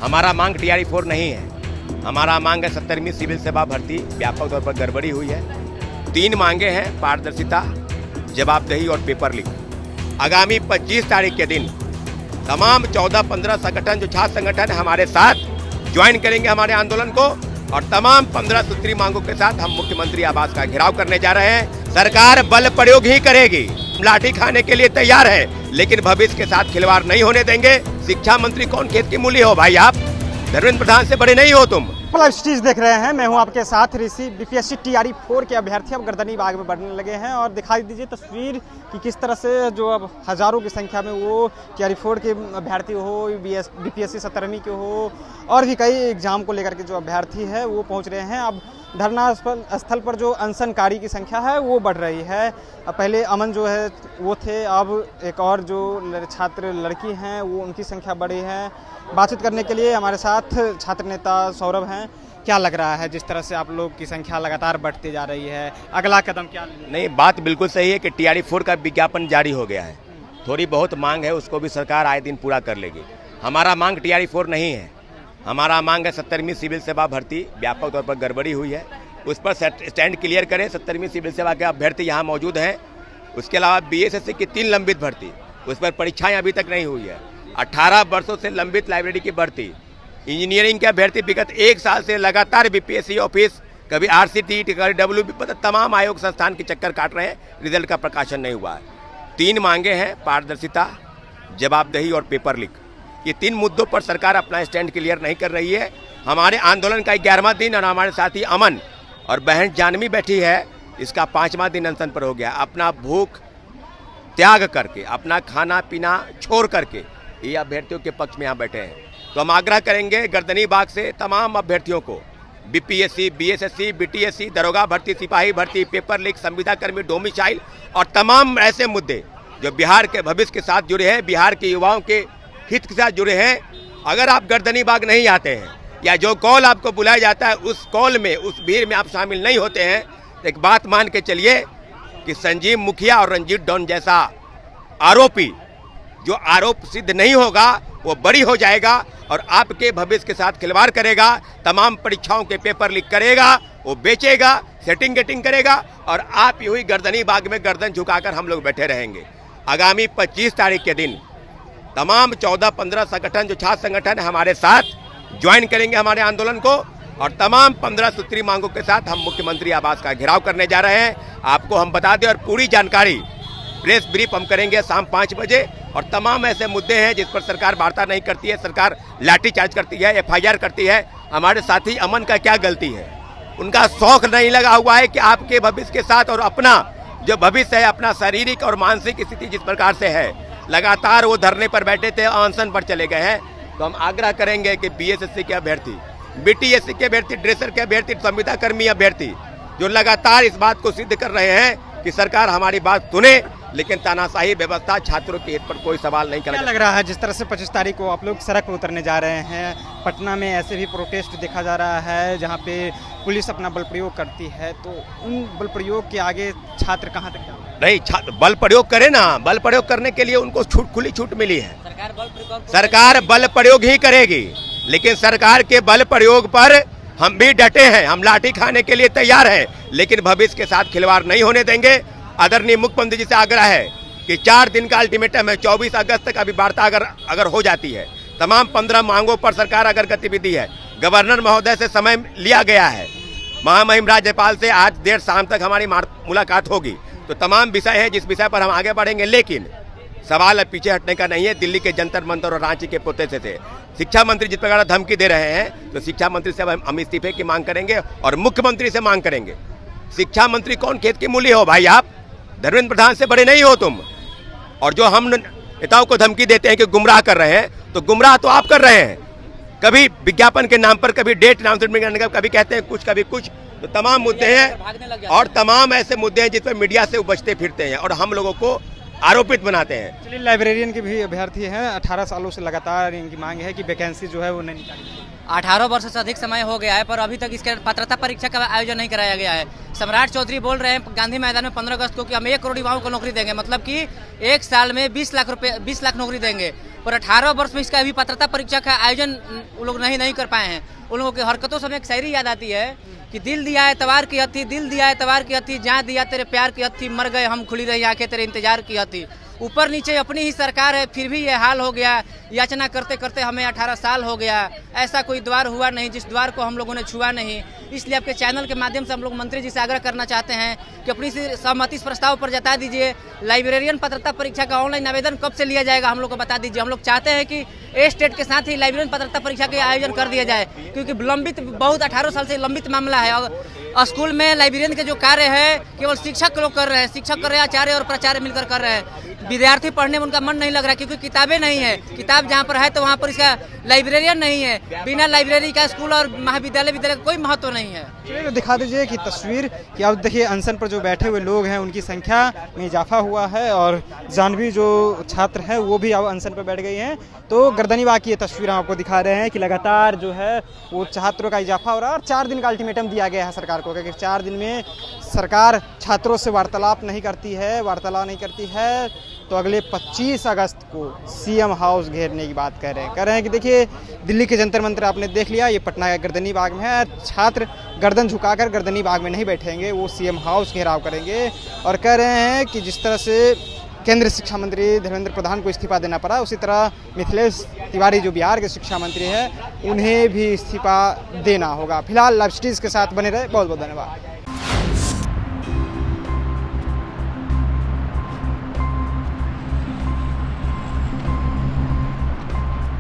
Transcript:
हमारा मांग टीआरई 4 नहीं है। हमारा मांग है 70वीं सिविल सेवा भर्ती, व्यापक तौर पर गड़बड़ी हुई है। 3 मांगे हैं, पारदर्शिता, जवाबदेही और पेपर लीक। आगामी 25 तारीख के दिन तमाम 14-15 संगठन जो छात्र संगठन है हमारे साथ ज्वाइन करेंगे हमारे आंदोलन को, और तमाम 15 सूत्री मांगों के साथ हम मुख्यमंत्री आवास का घेराव करने जा रहे हैं। सरकार बल प्रयोग ही करेगी, लाठी खाने के लिए तैयार है, लेकिन भविष्य के साथ खिलवाड़ नहीं होने देंगे। शिक्षा मंत्री कौन खेत की मूली हो भाई, आप धर्मेंद्र प्रधान से बड़े नहीं हो तुम। लाइव स्टीज देख रहे हैं, मैं हूं आपके साथ ऋषि। बीपीएससी टीआरई 4 के अभ्यर्थी अब गर्दनी बाग में बढ़ने लगे हैं और दिखाई दीजिए तस्वीर कि किस तरह से जो अब हज़ारों की संख्या में वो टीआरई 4 के अभ्यर्थी हो, बीपीएससी 17वीं के हो और भी कई एग्जाम को लेकर के जो अभ्यर्थी है वो पहुंच रहे हैं। अब धरना स्थल पर जो अनशनकारी की संख्या है वो बढ़ रही है। पहले अमन जो है वो थे, अब एक और जो छात्र लड़की हैं वो उनकी संख्या बढ़ी है। बातचीत करने के लिए हमारे साथ छात्र नेता सौरभ हैं। क्या लग रहा है जिस तरह से आप लोग की संख्या लगातार बढ़ती जा रही है, अगला कदम क्या? नहीं, बात बिल्कुल सही है कि टीआरई 4 का विज्ञापन जारी हो गया है। थोड़ी बहुत मांग है, उसको भी सरकार आए दिन पूरा कर लेगी। हमारा मांग टीआरई 4 नहीं है। हमारा मांग है 70वीं सिविल सेवा भर्ती, व्यापक तौर पर गड़बड़ी हुई है, उस पर स्टैंड क्लियर करें। 70वीं सिविल सेवा के अभ्यर्थी यहाँ मौजूद हैं। उसके अलावा बीएसएससी की 3 लंबित भर्ती, उस पर परीक्षाएं अभी तक नहीं हुई है। 18 वर्षों से लंबित लाइब्रेरी की भर्ती, इंजीनियरिंग के अभ्यर्थी विगत 1 साल से लगातार बीपीएससी ऑफिस, कभी आरसीटी, कभी डब्ल्यूबी, तमाम आयोग संस्थान के चक्कर काट रहे हैं, रिजल्ट का प्रकाशन नहीं हुआ है। 3 मांगे हैं, पारदर्शिता, जवाबदेही और पेपर लीक। ये 3 मुद्दों पर सरकार अपना स्टैंड क्लियर नहीं कर रही है। हमारे आंदोलन का 11वां दिन और हमारे साथी अमन और बहन जानवी बैठी है, इसका 5वां दिन अनशन पर हो गया। अपना भूख त्याग करके, अपना खाना पीना छोड़ करके ये अभ्यर्थियों के पक्ष में यहाँ बैठे हैं। तो हम आग्रह करेंगे गर्दनी बाग से तमाम अभ्यर्थियों को, बीपीएससी, बीएसएससी, बीटीएससी, दरोगा भर्ती, सिपाही भर्ती, पेपर लीक, संविदा कर्मी, डोमिसाइल और तमाम ऐसे मुद्दे जो बिहार के भविष्य के साथ जुड़े हैं, बिहार के युवाओं के हित के साथ जुड़े हैं। अगर आप गर्दनी बाग नहीं आते हैं या जो कॉल आपको बुलाया जाता है उस कॉल में, उस भीड़ में आप शामिल नहीं होते हैं, तो एक बात मान के चलिए कि संजीव मुखिया और रंजीत डॉन जैसा आरोपी, जो आरोप सिद्ध नहीं होगा वो बरी हो जाएगा और आपके भविष्य के साथ खिलवाड़ करेगा, तमाम परीक्षाओं के पेपर लीक करेगा, वो बेचेगा, सेटिंग गेटिंग करेगा और आप यूं ही गर्दनी बाग में गर्दन झुकाकर हम लोग बैठे रहेंगे। आगामी 25 तारीख के दिन तमाम 14-15 संगठन जो छात्र संगठन है हमारे साथ ज्वाइन करेंगे हमारे आंदोलन को, और तमाम 15 सूत्री मांगों के साथ हम मुख्यमंत्री आवास का घेराव करने जा रहे हैं। आपको हम बता दें और पूरी जानकारी प्रेस ब्रीफ हम करेंगे शाम 5 बजे। और तमाम ऐसे मुद्दे हैं जिस पर सरकार वार्ता नहीं करती है, सरकार लाठीचार्ज करती है, एफआईआर करती है। हमारे साथी अमन का क्या गलती है? उनका शौक नहीं लगा हुआ है कि आपके भविष्य के साथ और अपना जो भविष्य है, अपना शारीरिक और मानसिक स्थिति जिस प्रकार से है, लगातार वो धरने पर बैठे थे, अनशन पर चले गए हैं। तो हम आग्रह करेंगे कि बीएसएससी के अभ्यर्थी, बीटीएससी के अभ्यर्थी, ड्रेसर के अभ्यर्थी, संविदा कर्मी अभ्यर्थी जो लगातार इस बात को सिद्ध कर रहे हैं कि सरकार हमारी बात सुने, लेकिन तानाशाही व्यवस्था, छात्रों के हित पर कोई सवाल नहीं करेगा। क्या लग रहा है जिस तरह से 25 तारीख को आप लोग सड़क पर उतरने जा रहे हैं? पटना में ऐसे भी प्रोटेस्ट देखा जा रहा है जहां पे पुलिस अपना बल प्रयोग करती है, तो उन बल प्रयोग के आगे छात्र कहां तक जाएंगे? नहीं, छात्र बल प्रयोग करे ना, बल प्रयोग करने के लिए उनको खुली छूट मिली है। सरकार बल प्रयोग ही करेगी, लेकिन सरकार के बल प्रयोग पर हम भी डटे हैं, हम लाठी खाने के लिए तैयार हैं, लेकिन भविष्य के साथ खिलवाड़ नहीं होने देंगे। आदरणीय मुख्यमंत्री जी से आग्रह है कि 4 दिन का अल्टीमेटम है, 24 अगस्त तक अभी वार्ता अगर हो जाती है, तमाम 15 मांगों पर सरकार अगर गतिविधि है, गवर्नर महोदय से समय लिया गया है, महामहिम राज्यपाल से आज देर शाम तक हमारी मुलाकात होगी, तो तमाम विषय है जिस विषय पर हम आगे बढ़ेंगे। लेकिन सवाल अब पीछे हटने का नहीं है। दिल्ली के जंतर मंतर और रांची के पोते से थे, शिक्षा मंत्री जिस प्रकार धमकी दे रहे हैं, तो शिक्षा मंत्री से हम इस्तीफे की मांग करेंगे और मुख्यमंत्री से मांग करेंगे। शिक्षा मंत्री कौन खेत की मूली हो भाई, आप धर्मेंद्र प्रधान से बड़े नहीं हो तुम। और जो हम नेताओं को धमकी देते हैं कि गुमराह कर रहे हैं, तो गुमराह तो आप कर रहे हैं। कभी विज्ञापन के नाम पर, कभी डेट अनाउंसमेंट करने का, कभी कहते हैं कुछ, कभी कुछ। तो तमाम मुद्दे हैं और तमाम ऐसे मुद्दे हैं जिस पर मीडिया से बचते फिरते हैं और हम लोगों को आरोपित बनाते हैं। चलिए, लाइब्रेरियन के भी अभ्यर्थी हैं, 18 सालों से लगातार इनकी मांग है कि वैकेंसी जो है वो नहीं निकाली। 18 वर्ष से अधिक समय हो गया है, पर अभी तक इसके पात्रता परीक्षा का आयोजन नहीं कराया गया है। सम्राट चौधरी बोल रहे हैं गांधी मैदान में 15 अगस्त को कि हम 1 करोड़ युवाओं को नौकरी देंगे, मतलब कि 1 साल में 20 लाख नौकरी देंगे। पर 18 वर्ष में इसका अभी पात्रता परीक्षा का आयोजन वो लोग नहीं कर पाए हैं। उन लोगों की हरकतों से हमें एक शायरी याद आती है कि दिल दिया एतवार की हथी, दिल दिया एतवार की हथी, जहाँ दिया तेरे प्यार की हथी, मर गए हम खुली रही आंखें तेरे इंतजार की हथी। ऊपर नीचे अपनी ही सरकार है, फिर भी ये हाल हो गया। याचना करते करते हमें 18 साल हो गया। ऐसा कोई द्वार हुआ नहीं जिस द्वार को हम लोगों ने छुआ नहीं। इसलिए आपके चैनल के माध्यम से हम लोग मंत्री जी से आग्रह करना चाहते हैं कि अपनी सहमति इस प्रस्ताव पर जता दीजिए। लाइब्रेरियन पात्रता परीक्षा का ऑनलाइन आवेदन कब से लिया जाएगा हम लोग को बता दीजिए। हम लोग चाहते हैं कि ए स्टेट के साथ ही लाइब्रेरियन पात्रता परीक्षा के आयोजन कर दिया जाए, क्योंकि लंबित बहुत 18 साल से लंबित मामला है। और स्कूल में लाइब्रेरियन के जो कार्य है केवल शिक्षक लोग कर रहे हैं, शिक्षक कर रहे हैं, आचार्य और प्राचार्य मिलकर कर रहे हैं। विद्यार्थी पढ़ने में उनका मन नहीं लग रहा, क्योंकि किताबें नहीं है। किताब जहाँ पर है तो वहाँ पर इसका लाइब्रेरियन नहीं है। बिना लाइब्रेरी का स्कूल और महाविद्यालय विद्यालय का कोई महत्व नहीं है। चलिए तो दिखा दीजिए कि तस्वीर कि अब देखिए अनशन पर जो बैठे हुए लोग हैं उनकी संख्या में इजाफा हुआ है और जानवी जो छात्र हैं वो भी अब अनशन पर बैठ गई हैं। तो गर्दनी बाग की ये तस्वीर हम आपको दिखा रहे हैं कि लगातार जो है वो छात्रों का इजाफा हो रहा है और 4 दिन का अल्टीमेटम दिया गया है सरकार को, क्योंकि 4 दिन में सरकार छात्रों से वार्तालाप नहीं करती है तो अगले 25 अगस्त को सीएम हाउस घेरने की बात कह रहे हैं कि देखिए दिल्ली के जंतर मंतर आपने देख लिया, ये पटना के गर्दनी बाग में है। छात्र गर्दन झुकाकर गर्दनी बाग में नहीं बैठेंगे, वो सीएम हाउस घेराव करेंगे और कह रहे हैं कि जिस तरह से केंद्रीय शिक्षा मंत्री धर्मेंद्र प्रधान को इस्तीफा देना पड़ा, उसी तरह मिथिलेश तिवारी जो बिहार के शिक्षा मंत्री हैं उन्हें भी इस्तीफा देना होगा। फिलहाल लाइव स्ट्रीज के साथ बने रहे, बहुत बहुत धन्यवाद।